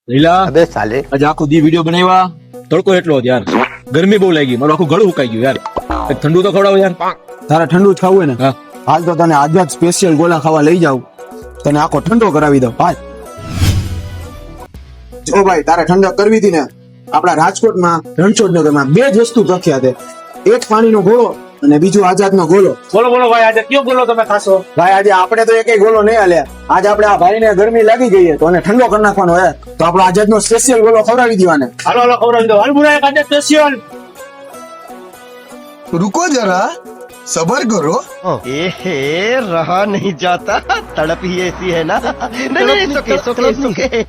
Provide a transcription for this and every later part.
લીલા अबे साले આજે આખો દી વિડીયો બનાવ્યા તડકો એટલો હતો યાર, ગરમી બહુ લાગી, મારું આખું ગળું ઉકાઈ ગયું યાર. કંઈક ઠંડુ તો ખવડાવો યાર. તારે ઠંડુ જ ખાવું હોય ને? હા. હાલ તો તને આઝાદ સ્પેશિયલ ગોલા ખાવા લઈ જાઉં, તને આખો ઠંડો કરાવી દઉં. હાલ જો ભાઈ, તારે ઠંડક કરવી હતી ને, આપણા રાજકોટમાં રણછોડનગરમાં બે જ વસ્તુ પ્રખ્યાત છે. એક પાણીનો ગોળો અને બીજું આઝાદનો ગોળો. બોલો બોલો ભાઈ, આજે કયો બોલો તમે ખાશો? ભાઈ આજે આપણે તો એકેય ગોળો નહીં હાલે. આજે આપણે આ ભાઈને ગરમી લાગી ગઈ છે તો એને ઠંડો કરી નાખવાનો હે, તો આપણો આઝાદનો સ્પેશિયલ ગોળો ખવડાવી દેવાને. હાલો હાલો ખવડાવી દો. હાલ બુરા એક આજે સ્પેશિયલ. रुको जरा सबर करो एहे रहा नहीं जाता तड़प ही ऐसी है ना नहीं सुके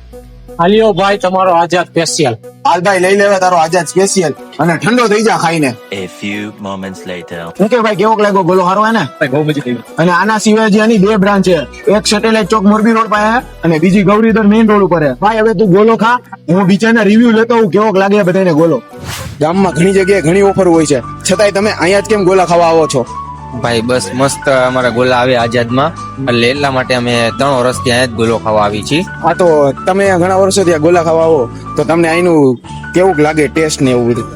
હાલ્યો ભાઈ, તમારો આઝાદ સ્પેશિયલ. હાલ ભાઈ લઈ લેવા તારો આઝાદ સ્પેશિયલ અને ઠંડો થઈ જા ખાઈને. A few moments later. હું કે ભાઈ કેવોક લાગ્યો ગોળો? હારો હે ને? ભાઈ બહુ મજા આવી. અને આના સિવાય જે આની બે બ્રાન્ચ છે, એક સેટેલાઇટ ચોક મોરબી રોડ પાસે છે અને બીજી ગૌરીધર મેઇન રોડ ઉપર છે. ભાઈ હવે તું ગોલો ખા, હું બીજાના રિવ્યુ લેતો હું કેવોક લાગે બધાને ગોલો. ગામમાં ઘણી જગ્યાએ ઘણી ઓફર હોય છે, છતાંય તમે અહીંયા જ કેમ ગોલા ખાવા આવો છો? ભાઈ બસ મસ્ત અમારા ગોલા આવે આઝાદમાં, એટલે એટલા માટે અમે 3 વર્ષથી અહીંયા જ ગોલો ખાવા આવી છીએ. આ તો તમે ઘણા વર્ષોથી આ ગોલા ખાવા આવો તો તમને અહીંનું કેવું લાગે ટેસ્ટ ને એવું બધું?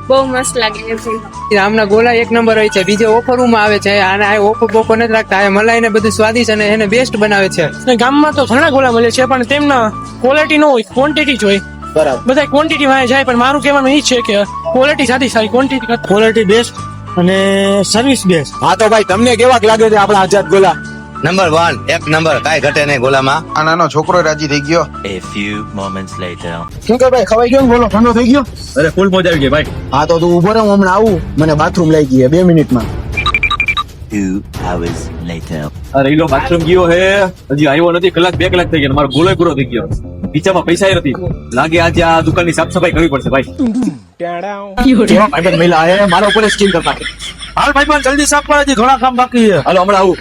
બહુ મસ્ત લાગે છે. આમના ગોલા એક નંબર હોય છે, બીજે ઓફરમાં આવે છે. આના ઓફર બોફર નથી રાખતા, આ મલાઈ ને બધું સ્વાદિષ્ટ અને એને બેસ્ટ બનાવે છે. ગામમાં તો ઘણા ગોલા મળે છે પણ તેમના ક્વોલિટી ન હોય, ક્વોન્ટિટી જ હોય. બરાબર. બધા ક્વોન્ટિટી વાય જાય, પણ મારું કહેવાનું એ જ છે કે ક્વોલિટી સાથે સારી, ક્વોન્ટિટી ક્વોલિટી બેસ્ટ અને સર્વિસ બેસ્ટ. હા તો ભાઈ તમને કેવાક લાગે છે આપણા આઝાદ ગોલા? નંબર 1 એક નંબર, કાંઈ ઘટે નહીં ગોલામાં. આ નાનો છોકરો રાજી થઈ ગયો A few moments later. શું કે ભાઈ ખવાઈ ગયો ને ગોલો? ઠંડો થઈ ગયો? અરે ફૂલ મોજ આવી ગઈ ભાઈ. હા તો તું ઉભો રહે, હું હમણાં આવું, મને બાથરૂમ લઈ ગઈ 2 મિનિટમાં. 2 hours later. અરે ઈલો બાથરૂમ ગયો હે, હજી આવ્યો નથી. કલાક 2 કલાક થઈ ગયા, મારો ગોલો પૂરો થઈ ગયો. ખીચામાં પૈસા નથી. લાગે આજે આ દુકાનની સાફ સફાઈ કરવી પડશે ભાઈ. કેવા ભાઈબંધ મહિલા હે, મારા ઉપર સ્કીમ કરતા. હાલ ભાઈ પણ જલ્દી સાફ કરો, હજી ઘણા કામ બાકી છે. હાલો હમણાં આવું.